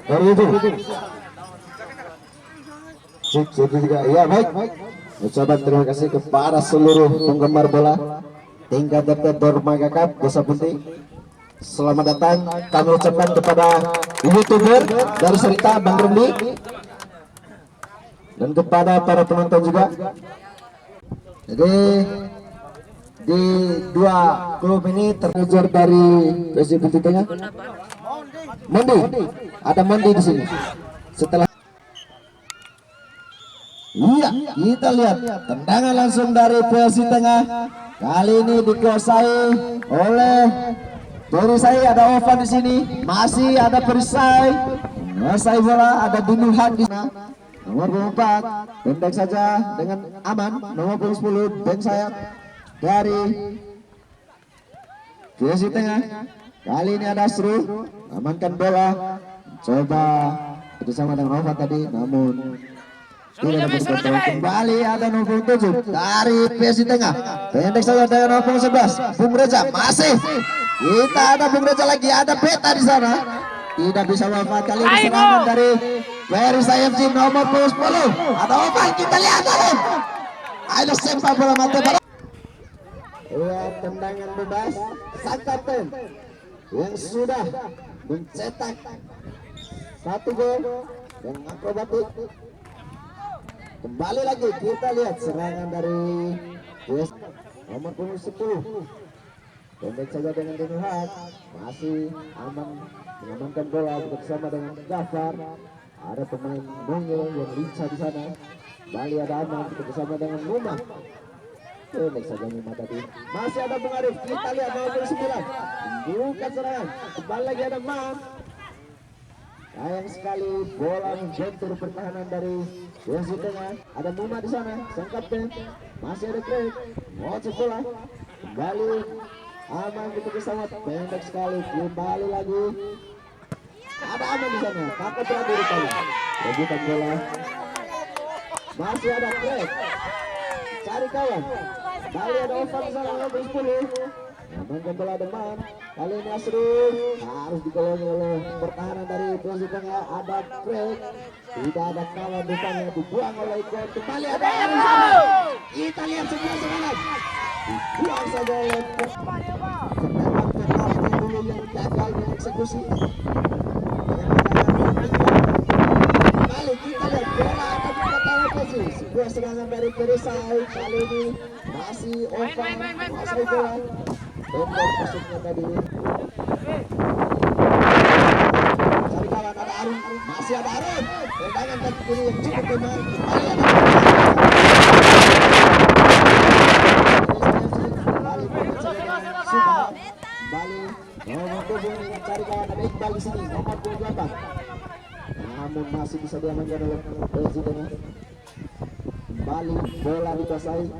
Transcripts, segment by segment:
dari itu. Sip, juga. Ya baik. Ucapan terima kasih kepada seluruh penggemar bola tingkat Dermaga Cup Desa Putih. Selamat datang kami ucapkan kepada YouTuber dari Serita Bang Rendi dan kepada para penonton juga. Jadi di dua klub ini terkejar dari PSIS Putih Tengah. Mondi, ada Mondi di sini. Setelah iya, kita lihat tendangan langsung dari PSIS Tengah. Kali ini dikuasai oleh Perisai, ada Ovan di sini, masih ada Perisai, menguasai bola, ada Dunuhan di sana. Nomor 24, pendek saja dengan aman. Nomor 10, Ben Sayap dari PSIS Tengah. Kali ini ada Asru, amankan bola, coba bersama dengan Ovan tadi, namun tidak dapat dikontrol. Kembali ada nomor 7 dari PSIS Tengah, pendek saja dengan nomor 11, Bung Reza masih. Kita ada Bung Reza lagi, ada Beta di sana. Tidak bisa wafat kali ini serangan dari Perisai FC nomor 10. Ada Ovan, kita lihat Om. Ayo sempat bola mati. Lihat tendangan bebas sang kapten yang sudah mencetak satu gol dengan akrobatik. Kembali lagi kita lihat serangan dari nomor 10. Pendek saja dengan Dunuhan, masih aman mengamankan bola bersama dengan Gafar. Ada pemain Mongol yang lincah di sana. Bali ada aman bersama dengan Muma. Pendek saja Muma tadi. Masih ada Bung Arif. Kita lihat nomor 9. Bukan serangan. Kembali lagi ada Man. Sayang sekali bola menjentur pertahanan dari PSIS Tengah. Ada Muma di sana, sang kapten. Masih ada Craig. Mau cek bola. Kembali aman kita bersama, pendek sekali, kembali lagi. Ada aman di sana, kakak terakhir di kali. Rebutan bola. Masih ada Craig. Cari kawan. Kali ada Ovan di sana, nomor 10. Amankan bola depan. Kali ini Asru harus digolongi oleh pertahanan dari PSIS Tengah. Ada Craig. Tidak ada kawan depan yang dibuang oleh Ikon. Kembali ada Aris. Kita lihat sebuah serangan. Dibuang saja oleh dulu yang gagal dieksekusi. Kembali kita lihat bola akan dikatakan posisi. Sebuah serangan dari Perisai. Kali ini masih Ovan, masih bola. Pendek masuknya tadi. Cari kawan, ada Arun, masih ada Arun. Tendangan kaki kiri yang cukup benar. Kembali ada kembali nomor 7 mencari kawan, ada Iqbal di sini nomor 28. Namun masih bisa diamankan oleh PSIS Tengah. Kembali bola dikuasai.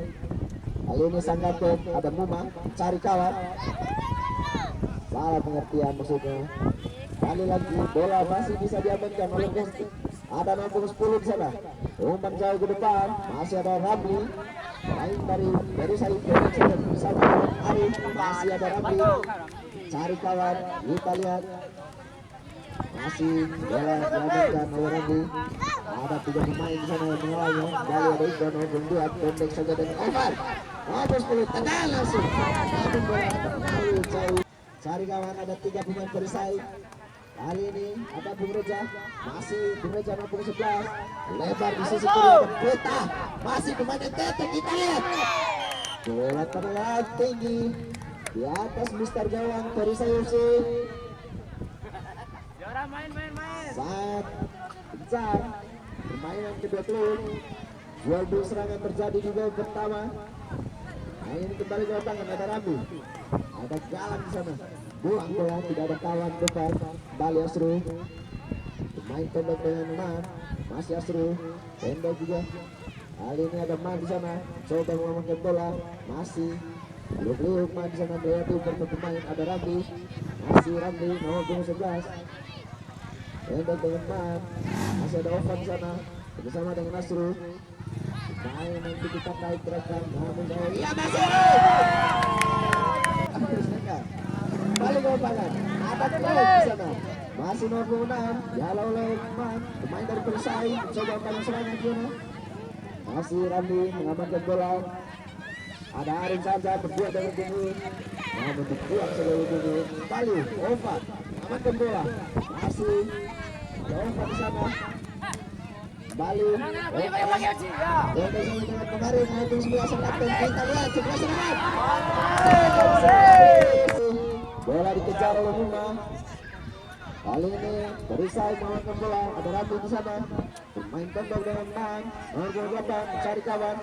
Kali ini sang kapten ada Muma, cari kawan. Salah pengertian maksudnya. Kali lagi bola masih bisa diamankan oleh PSIS. Ada nomor 10 di sana. Umpan jauh ke depan, masih ada Ramli. Main dari saya bersama Arif, masih ada Ramli. Cari kawan, kita lihat. Masih bola diamankan oleh Ramli. Ada 3 pemain di sana yang mengawalnya. Kali ada Iqbal nomor 2, pendek saja dengan Ovan. Nomor 10 tekan langsung. Namun bola terlalu jauh. Cari kawan, ada 3 pemain Perisai. Kali ini ada Bung Reza, masih Bung Reza nomor 11. Lebar di sisi kiri ada Beta. Masih pemain NTT, kita lihat. Bola terlalu tinggi di atas Mister Gawang Perisai FC. Saat gencar permainan kedua klub. Jual beli serangan terjadi di babak pertama. Nah, ini kembali ke lapangan, ada Rambu, ada Galang di sana. Buang bola, tidak ada kawan depan. Kembali Asru. Pemain pendek dengan Man, masih Asru. Pendek juga. Kali ini ada Man di sana. Coba mengamankan bola, masih. Belum Man di sana melewati pemain. Ada Rambi, masih Rambi nomor 11. Pendek dengan Man, masih ada Ovan di sana. Bersama dengan Asru. Main nanti kita naik gerakan. Namun iya masih. Balik ke lapangan. Ada Craig di sana. masih 26 dihalau oleh pemain dari Persai, coba panjang serangan Giono. Masih Ramli mengamankan bola. Ada Arin saja berdua dengan Bungu, namun dibuang sebelum Bungu. Kembali Opat mengamankan bola, masih Opat di sana. Kembali dengan kemarin maupun 11 kapten. Kita lihat sebelah serangan, bola dikejar oleh Bima. Kali ini Perisai mengamankan bola. Ada Ramli di sana, bermain tembak dengan Man nomor 28 mencari kawan.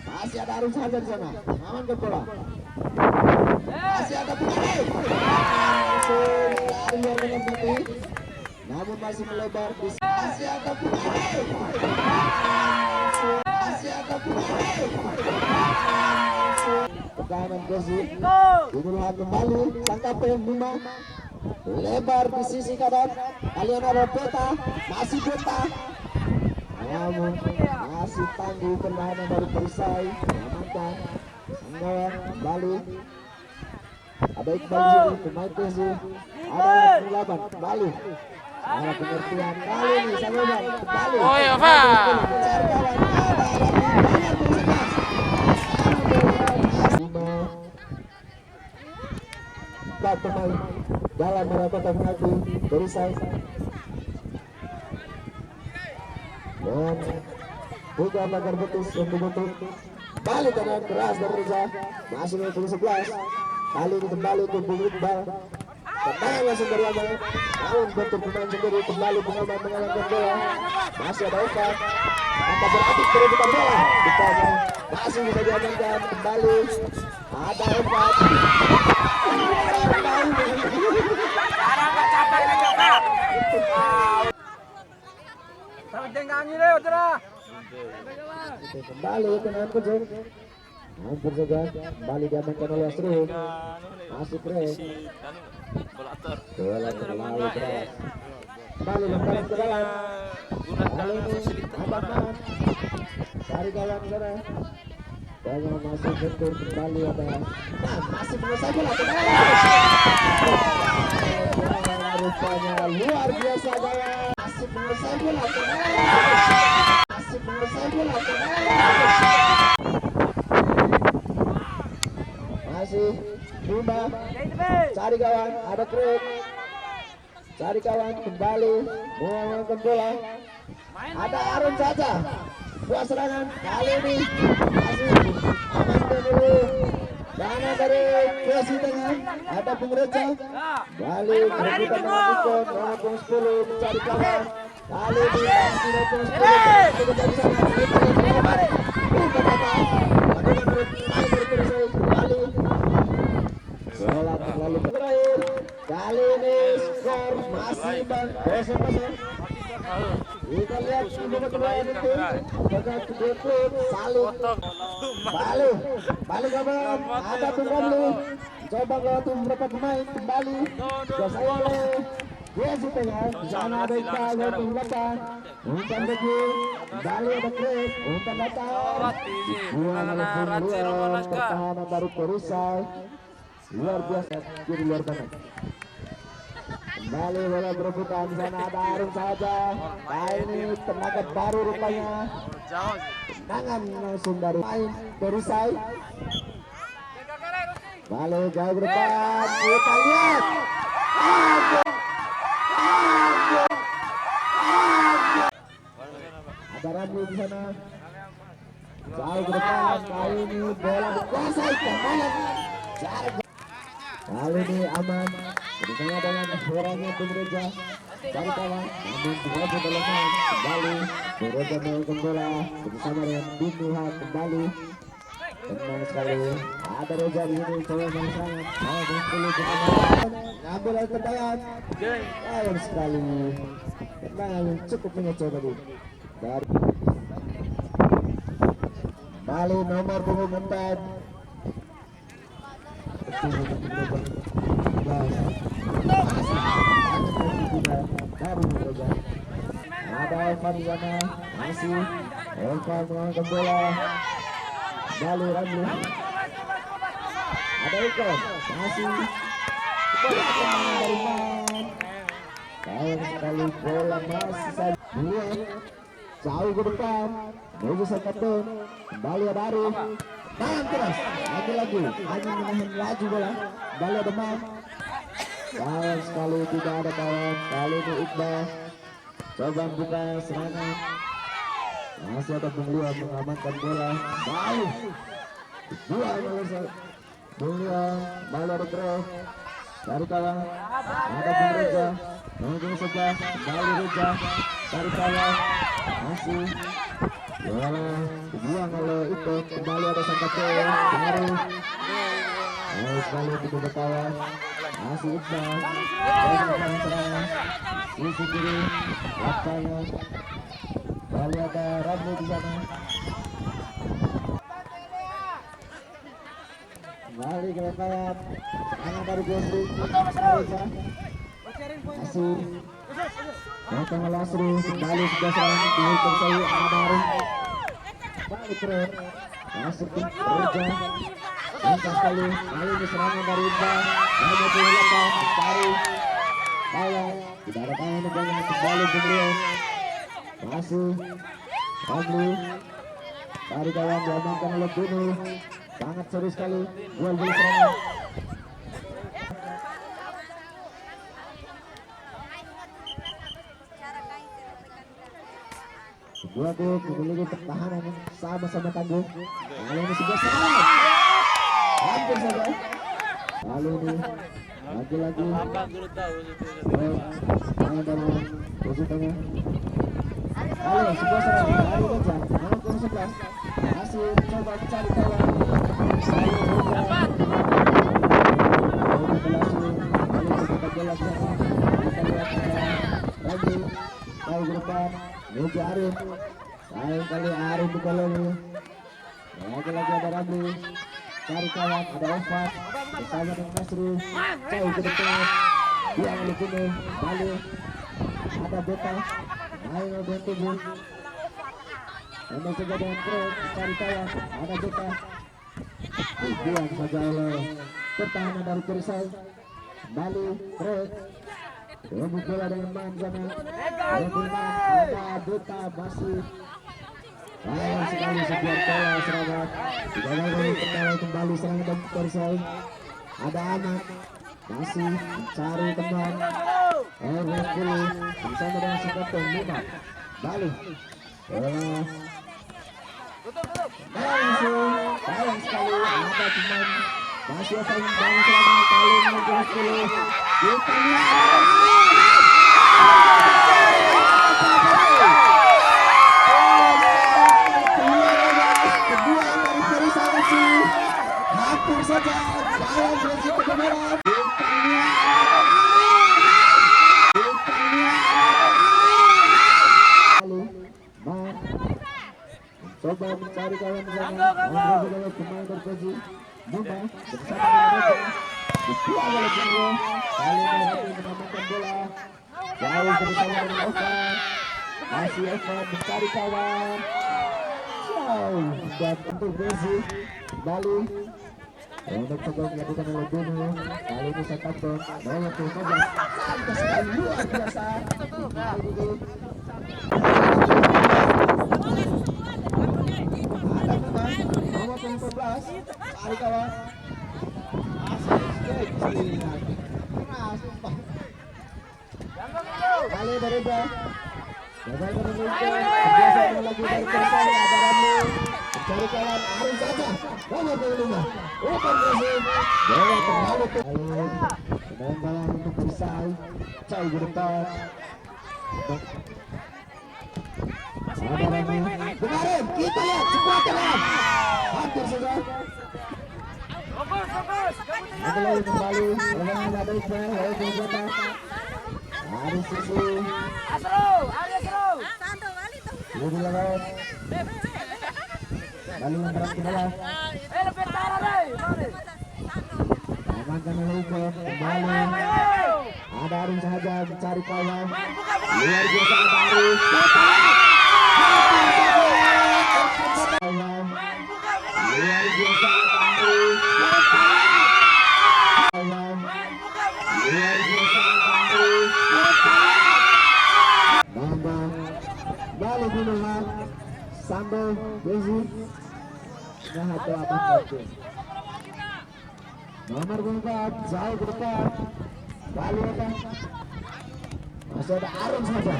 Masih ada Arun saja di sana, mengamankan bola. Masih ada Bukari, langsung lari luar dengan Bukti, namun masih melebar. Masih ada Bukari, masih ada Bukari. Pertahanan Gezi, Digunakan kembali sang kapten Bima. Lebar di sisi kanan, kalian ada Beta, masih Beta. Namun masih tangguh pertahanan dari Perisai, mengamankan Anggawan kembali. Ada Iqbal sini, pemain Gezi. Ada Laban kembali. Ada pengertian kali ini Sagoban kembali. Oh ya Pak. Mencari kawan, ada pemain dalam merapatkan penalti Perisai. Dan juga pagar betis yang dibentuk. Balik tendangan keras dari Reza, masih 11. Kali ini kembali untuk Bung Iqbal. Tendangan langsung dari Abang, namun bentuk pemain sendiri kembali mengamankan bola. Masih ada Okat, angkat beraktif berebutan bola. Depannya masih bisa diamankan kembali. Ada Okat. Kembali tendangan kejut. Hampir saja kembali diamankan oleh Asri. Masih Pres. Bola terlalu keras. Kembali lemparan ke dalam. Kali ini Abang cari kawan sana. Banyak masih bentur kembali ada. Nah, masih menguasai bola. Rupanya luar biasa gaya. Masih menguasai bola. Masih menguasai bola. Masih Bima cari kawan, ada Krek. Cari kawan kembali mengamankan bola. Ada Arun saja. Buat serangan kali ini masih amankan dulu. Dana dari Kesi tengah, ada Pengereja. Balik berebutan dengan Ikon, nomor 10 mencari kawan. Kali ini masih nomor 10 kejar di sana. Bukan apa. Bola terlalu terakhir. Kali ini skor masih kosong-kosong. Kita lihat kedua itu. Apakah kedua klub saling balik kawan. Ada Tunggamlu. Coba lewat beberapa pemain kembali. Kuasai oleh Gezi tengah. Di sana ada Iqbal lewat belakang. Umpan bagi. Kembali ada Krek. Umpan datang. Buang oleh luar pertahanan dari Perisai. Luar biasa di luar kanan. Kembali bola berebutan di sana ada Arun saja. Kali ini tenaga baru rupanya. Tendangan langsung dari main Perisai. Balik jauh ke depan. Kita lihat. Ada Ramli di sana. Jauh ke depan. Kali ini bola dikuasai kembali. Kali ini aman. Di tengah dengan suaranya Pengereja. Cari kawan. Namun berhasil dalam main. Kembali. Pengereja menangkan bola. Bersama dengan Binuhat kembali. Tenang sekali. Ada Reza di sini. Coba sangat. Nomor 10 ke tengah. Ngambil oleh tendangan. Sayang sekali. Tendangan yang cukup mengecewakan tadi. Dari Bali nomor punggung 4. Ada Evan di sana, masih Evan mengangkat bola. Bali Ramli. Ada Ikon, masih dari Man. Sayang sekali bola masih saja jauh ke depan menuju sang kapten. Kembali ada Arif, tahan keras lagi-lagi hanya menahan laju bola. Kembali ada Man. Sayang sekali tidak ada kawan. Kali ini Iqbal coba buka serangan, masih ada Bunglia mengamankan bola. Balik dua Bunglia, balik ada Greg dari kawan, ada Bung Reza mungkin sebelah, kembali Reza dari kawan, masih bola dibuang oleh itu. Kembali ada sang kapten dari sekali di kawan, masih Iqbal dari serangan sisi kiri lapangan. Kembali ada Ramli di sana. Kembali ke lapangan, serangan dari Gosri. Masih datang Lasri, kembali sudah serangan dihukum saya ada Arif. Balik keren, masuk ke Reza. Lancar sekali, kali ini serangan dari Iqbal. Hanya di belakang, tarik kawan, tidak ada tangan negara. Kembali Bumrian, masih Ramli dari kawan, diamankan oleh Bunu. Sangat serius sekali, gol serangan. Kedua klub memiliki pertahanan yang sama-sama tangguh. Kali ini sebuah serangan, hampir saja. Kali ini lagi-lagi tangan dari posisi tengah. Kali ini sebuah serangan dari Reza, nomor 11 masih coba mencari kawan. Saya Reza berhasil, kali ini kita bola ke sana. Kita lihat lagi tahu ke depan menuju Arif. Sayang kali Arif dikolongi. Lagi-lagi ada Ramli cari kawan, ada Ofat bersama dengan Nasri jauh ke depan, dia oleh Kuno. Balik ada Beta main dengan tubuh, memang saja dengan Greg cari kawan, ada Beta dibuang saja oleh pertahanan dari Perisai. Kembali Greg rebut bola dengan Man sana, ada Beta masih sayang sekali sebuah bola serangan. Kembali serangan dan Perisai. Ada Anak masih mencari teman Reskuli bersama dengan Sekotong Lima. Balik bola langsung, sayang sekali ada teman masih akan membangun serangan. Kali ini Reskuli kita lihat hampir saja dalam posisi kebenaran. Coba mencari kawan di sana. Mengambil pemain berposisi Buma bersama dengan Reza. Dibuang oleh Buma. Kali ini Reza mengamankan bola. Jauh bersama dengan Ova. Masih Ova mencari kawan. Jauh dan untuk Reza kembali. Untuk coba dilakukan oleh Bunu. Kali ini sang kapten nomor 15 sangat sekali luar biasa. Ada teman nomor 14 cari kawan. Kali dari Reza. Gagal menemukan kebiasaan lagi dari Perisai. Ada Ramli mencari kawan, Arif saja nomor 25 bukan Reza. Bola terlalu pengembangan untuk Perisai jauh ke depan. Ada Ramli kemarin kita lihat sebuah tenang hampir saja. Ada lagi kembali dengan ada Iqbal lalu berjata Arif sisi lebih lewat lalu memberat ke bawah. Amankan oleh Iqbal kembali. Ada Arif saja mencari kawan. Luar biasa ada Arif. Luar biasa ada Arif. Sambo Bezi nah itu apa saja nomor 4 jauh ke depan Bali apa masih ada Arum saja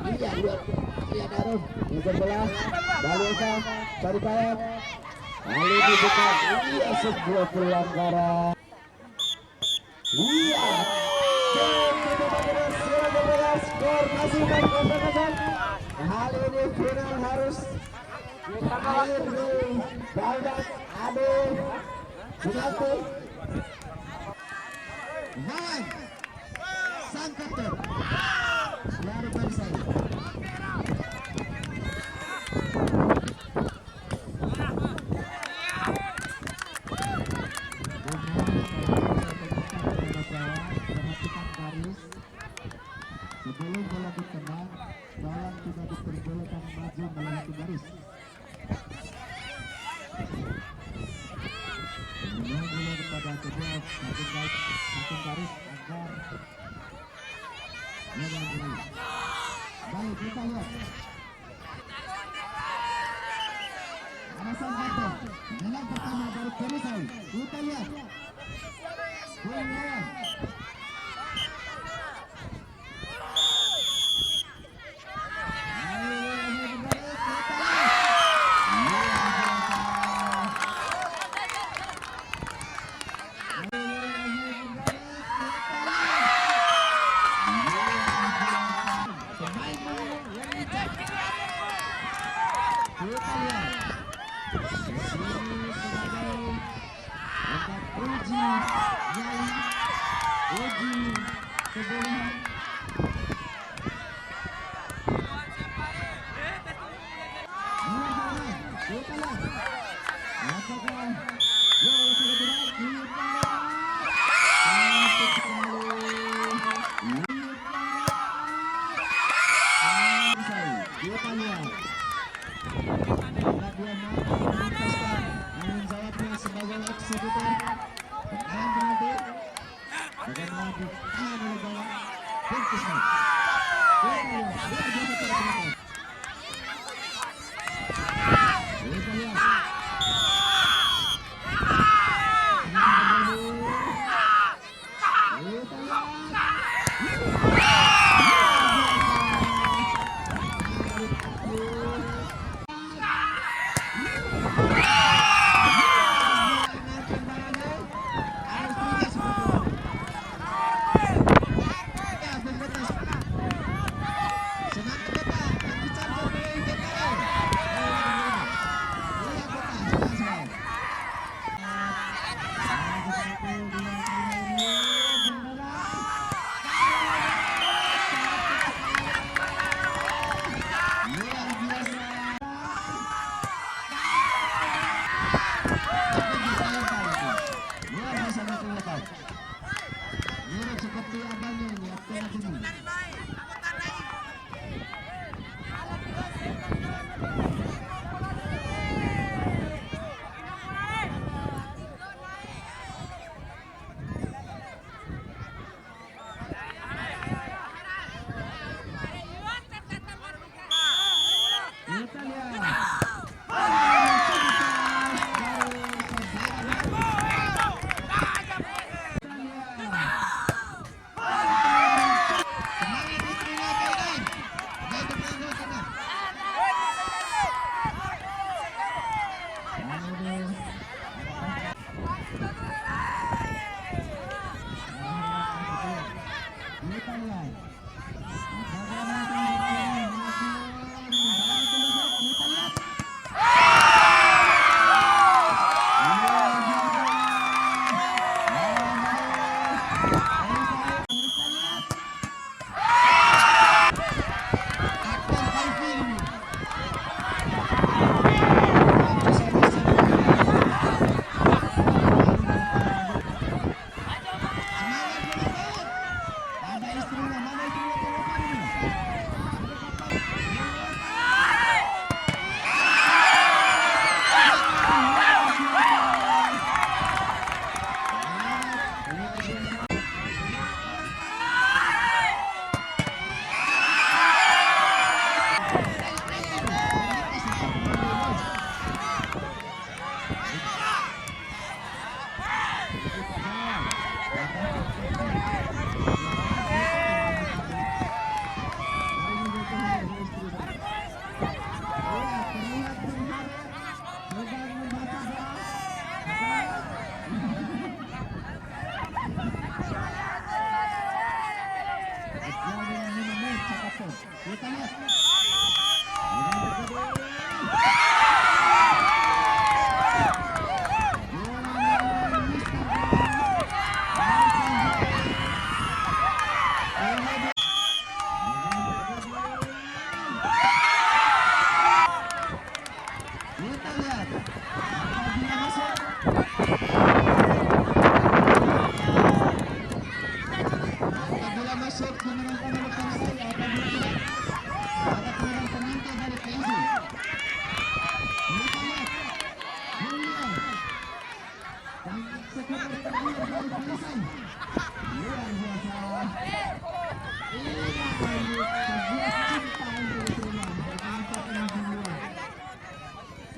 iya lihat Arum ngejar bola Bali apa cari payet kali ini bukan iya sebuah pelanggaran iya skor masih main kosong. Hal ini final harus akhir di Baldas Ade Sunati Mawan sang kapten Lalu Barisai sebelum bola ditendang, tolong tidak diperbolehkan maju melewati garis. Menunggu kepada kedua satu garis agar jangan beri. Baik kita lihat. Arasan kapten, menang pertama dari Perisai. Kita lihat. Bola.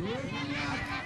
Luar biasa.